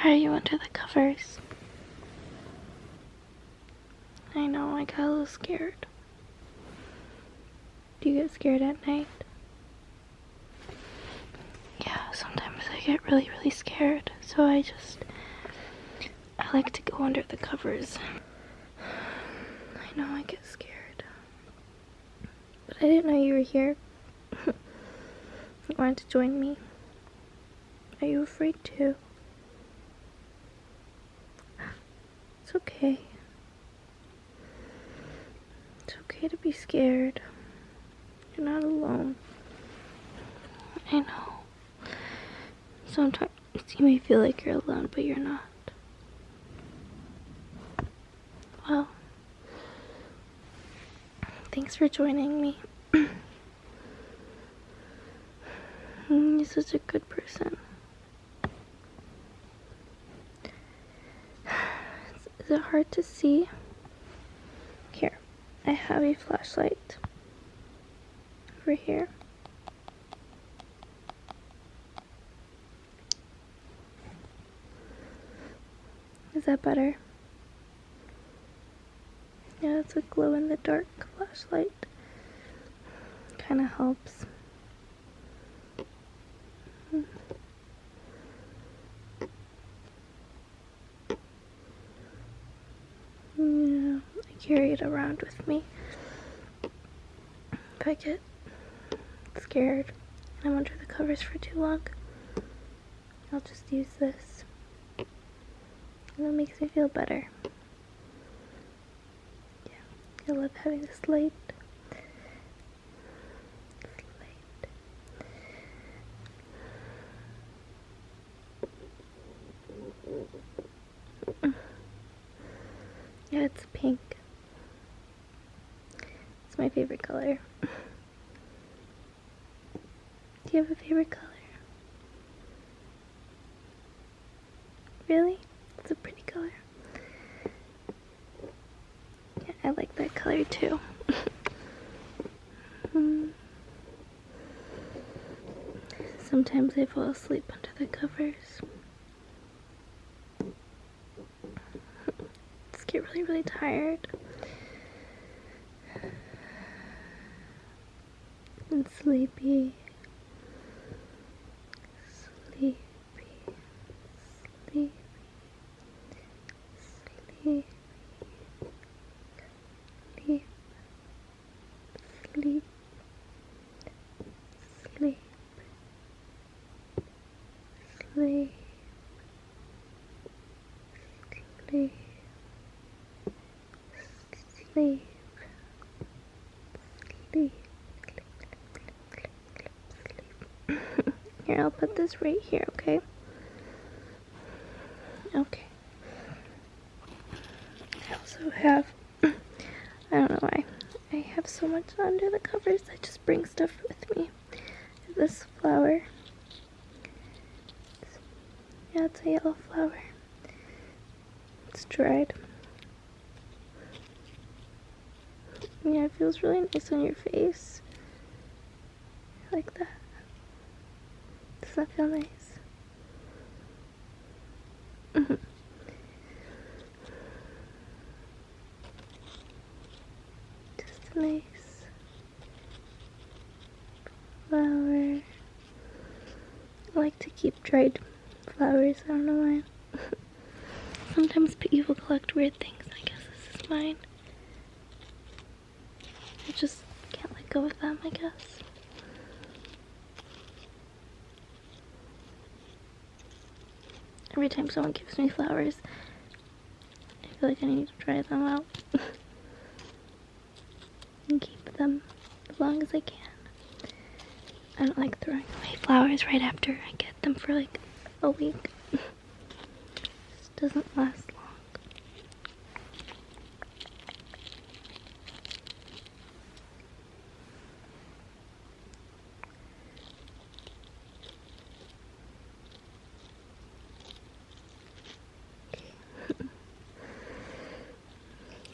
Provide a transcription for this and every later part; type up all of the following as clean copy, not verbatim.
Why are you under the covers? I know, I got a little scared. Do you get scared at night? Yeah, sometimes I get really, really scared. So I like to go under the covers. I know I get scared. But I didn't know you were here. You wanted to join me. Are you afraid too? It's okay. It's okay to be scared. You're not alone. I know. Sometimes you may feel like you're alone, but you're not. Well, thanks for joining me. You're such a good person. Is it hard to see? Here, I have a flashlight over here. Is that better? Yeah, it's a glow-in-the-dark flashlight. Kind of helps. Yeah, I carry it around with me. If I get scared and I'm under the covers for too long, I'll just use this. And it makes me feel better. Yeah, I love having this light. Yeah, it's pink. It's my favorite color. Do you have a favorite color? Really? It's a pretty color. Yeah, I like that color too. Sometimes I fall asleep under the covers. Just get really, really tired. And sleepy. Sleepy. Sleepy. Sleep. Sleep. Sleep. Sleep. Sleep. Sleep. Sleep. Sleep. Here, I'll put this right here, okay? Okay. I also have, I don't know why, I have so much under the covers. I just bring stuff with me. This flower. Yeah, it's a yellow flower. It's dried. Yeah, it feels really nice on your face. Like that. Does that feel nice? Just a nice flower. I like to keep dried flowers. I don't know why. Sometimes people collect weird things. I guess this is mine. I just can't let go of them, I guess. Every time someone gives me flowers, I feel like I need to try them out and keep them as long as I can. I don't like throwing away flowers right after I get them for like a week. It just doesn't last long.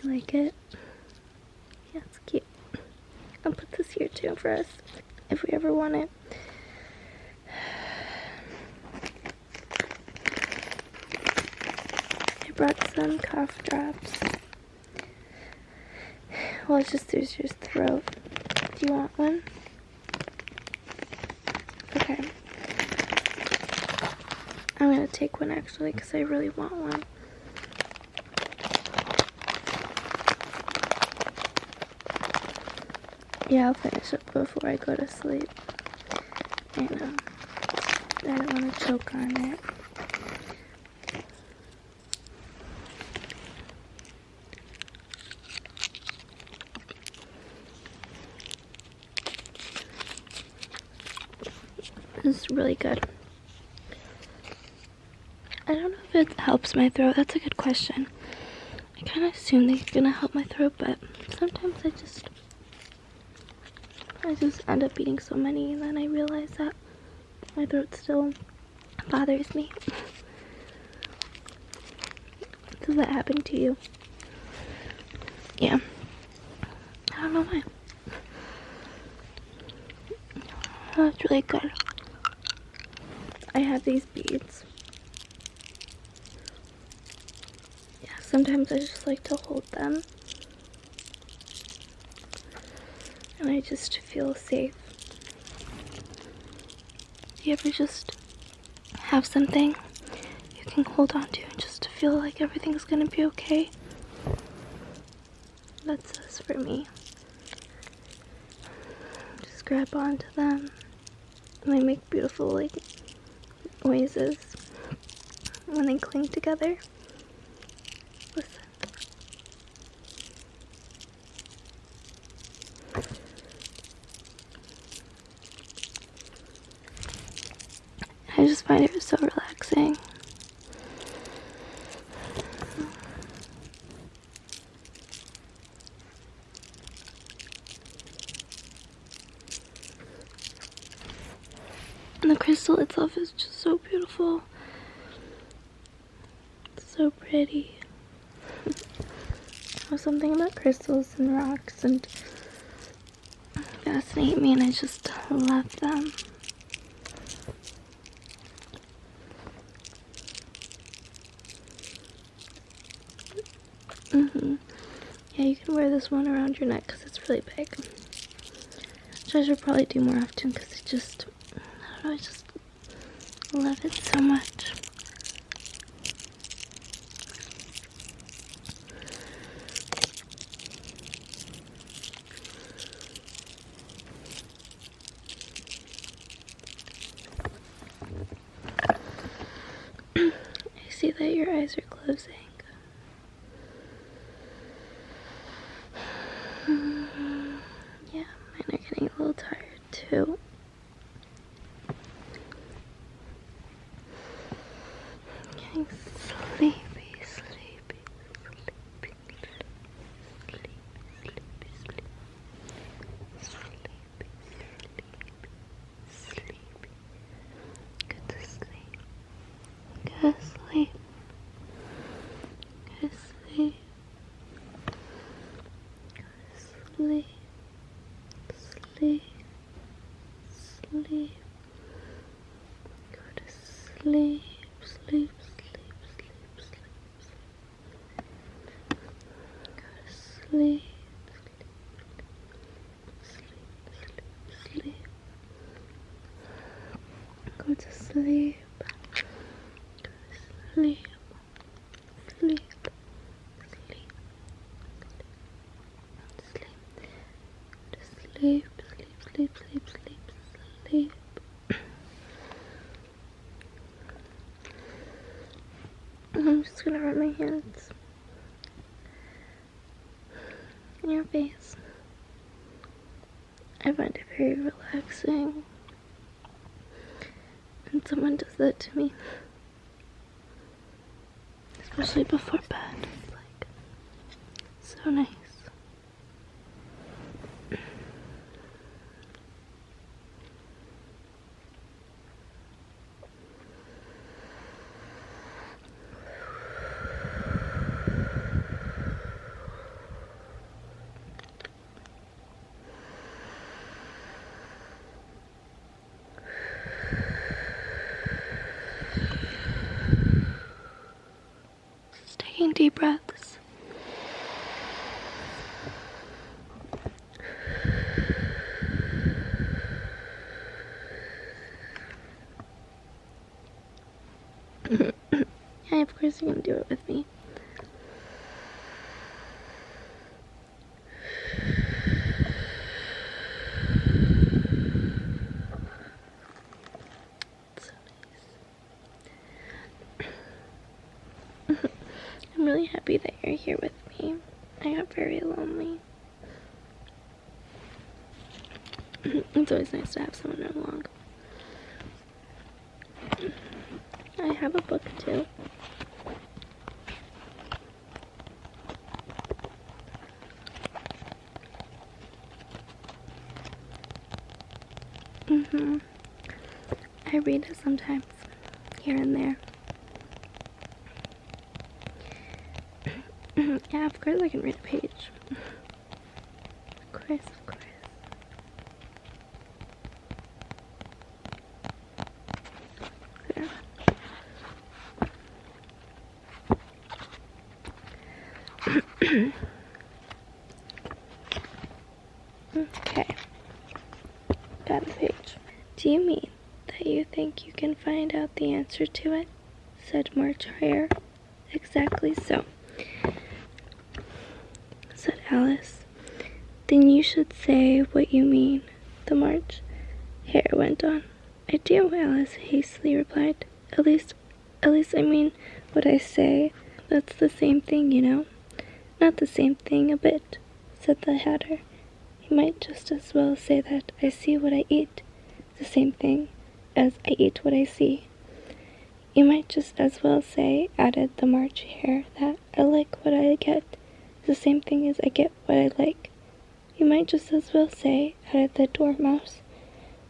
You like it? Yeah, it's cute. I'll put this here too for us if we ever want it. brought some cough drops. Well, it just soothes your throat. Do you want one? Okay. I'm gonna take one actually because I really want one. Yeah, I'll finish it before I go to sleep. I know. I don't want to choke on it. This is really good. I don't know if it helps my throat. That's a good question. I kind of assume they're gonna help my throat, but sometimes I just end up eating so many and then I realize that my throat still bothers me. Does that happen to you? Yeah. I don't know why. Oh, it's really good. I have these beads. Yeah, sometimes I just like to hold them. And I just feel safe. You ever just have something you can hold on to and just to feel like everything's gonna be okay? That's this for me. Just grab onto them. And they make beautiful like noises when they cling together. Listen. I just find it so relaxing. And the crystal itself is just so beautiful. It's so pretty. There's something about crystals and rocks and fascinate me, and I just love them. Yeah, you can wear this one around your neck because it's really big. Which I should probably do more often because it just, I don't know, I just love it so much. I see that your eyes are closing. Yeah, mine are getting a little tired too. Getting sleepy, sleepy, sleepy, sleepy, sleepy, sleepy, sleepy, sleepy. Good to sleep. Go to sleep. Go to sleep. Sleep, sleep, sleep, go to sleep, sleep, sleep, sleep, sleep, go to sleep, sleep, sleep, sleep, go to sleep, sleep, sleep. Sleep, sleep, sleep, sleep, sleep, sleep. I'm just gonna rub my hands in your face. I find it very relaxing when someone does that to me, especially before bed. It's like so nice. Stay deep breaths. Yeah, of course you're gonna do it with me. So nice. I'm really happy that you're here with me. I got very lonely. It's always nice to have someone along. I have a book too. I read it sometimes, here and there. Yeah, of course I can read a page. Of course, of course. There. Okay. Got a page. Do you mean that you think you can find out the answer to it? Said March Hare. Exactly so, said Alice. Then you should say what you mean, the March Hare went on. I do, Alice hastily replied. At least I mean what I say. That's the same thing, you know. Not the same thing a bit, said the Hatter. You might just as well say that I see what I eat. The same thing as I eat what I see. You might just as well say, added the March Hare, that I like what I get. The same thing as I get what I like. You might just as well say, added the Dormouse,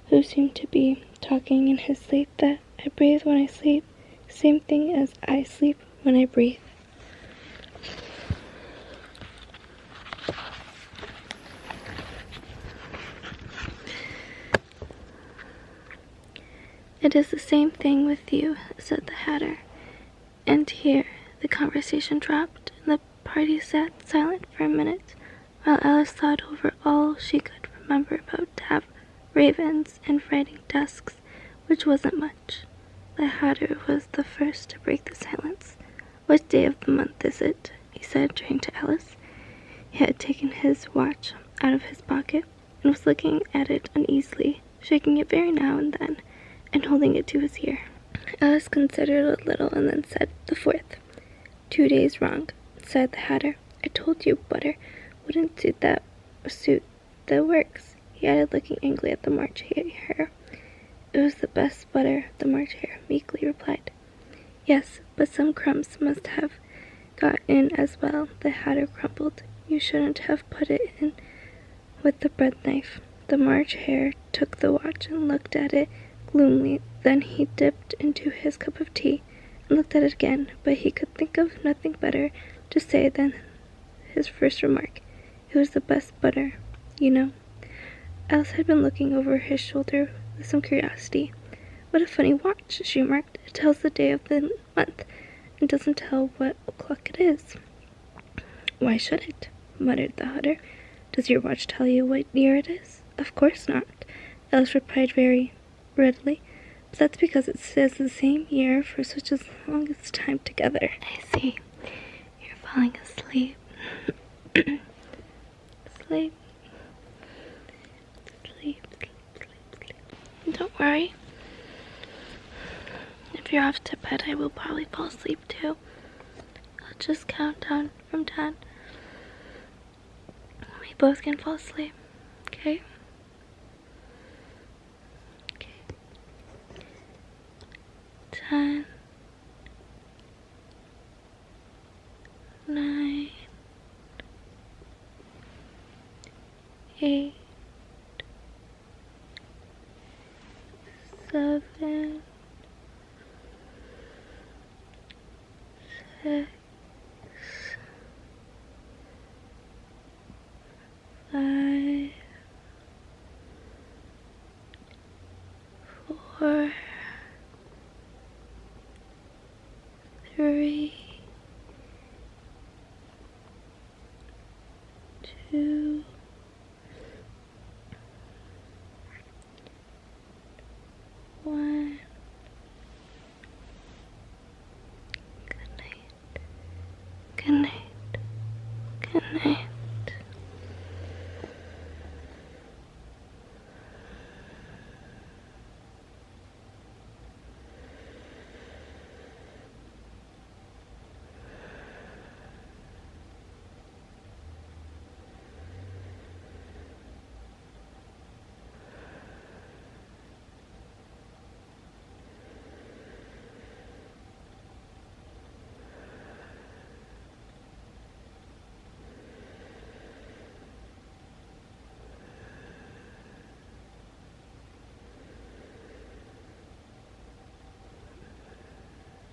who seemed to be talking in his sleep, that I breathe when I sleep. Same thing as I sleep when I breathe. It is the same thing with you, said the Hatter. And here the conversation dropped, and the party sat silent for a minute, while Alice thought over all she could remember about ravens and frighting dusks, which wasn't much. The Hatter was the first to break the silence. What day of the month is it? He said, turning to Alice. He had taken his watch out of his pocket and was looking at it uneasily, shaking it very now and then, and holding it to his ear. Alice considered a little and then said, the 4th. 2 days wrong, said the Hatter. I told you butter wouldn't suit the works, he added, looking angrily at the March Hare. It was the best butter, the March Hare meekly replied. Yes, but some crumbs must have got in as well, the Hatter grumbled. You shouldn't have put it in with the bread knife. The March Hare took the watch and looked at it gloomily. Then he dipped into his cup of tea and looked at it again, but he could think of nothing better to say than his first remark. It was the best butter, you know. Alice had been looking over his shoulder with some curiosity. What a funny watch, she remarked. It tells the day of the month, and doesn't tell what o'clock it is. Why should it? Muttered the Hatter. Does your watch tell you what year it is? Of course not, Alice replied very readily. But that's because it says the same year for such a long time together. I see. You're falling asleep. Sleep. Don't worry. If you're off to bed, I will probably fall asleep too. I'll just count down from 10. We both can fall asleep, okay? Okay. 10, 9, 8, 7, 6, 5, 4, 3,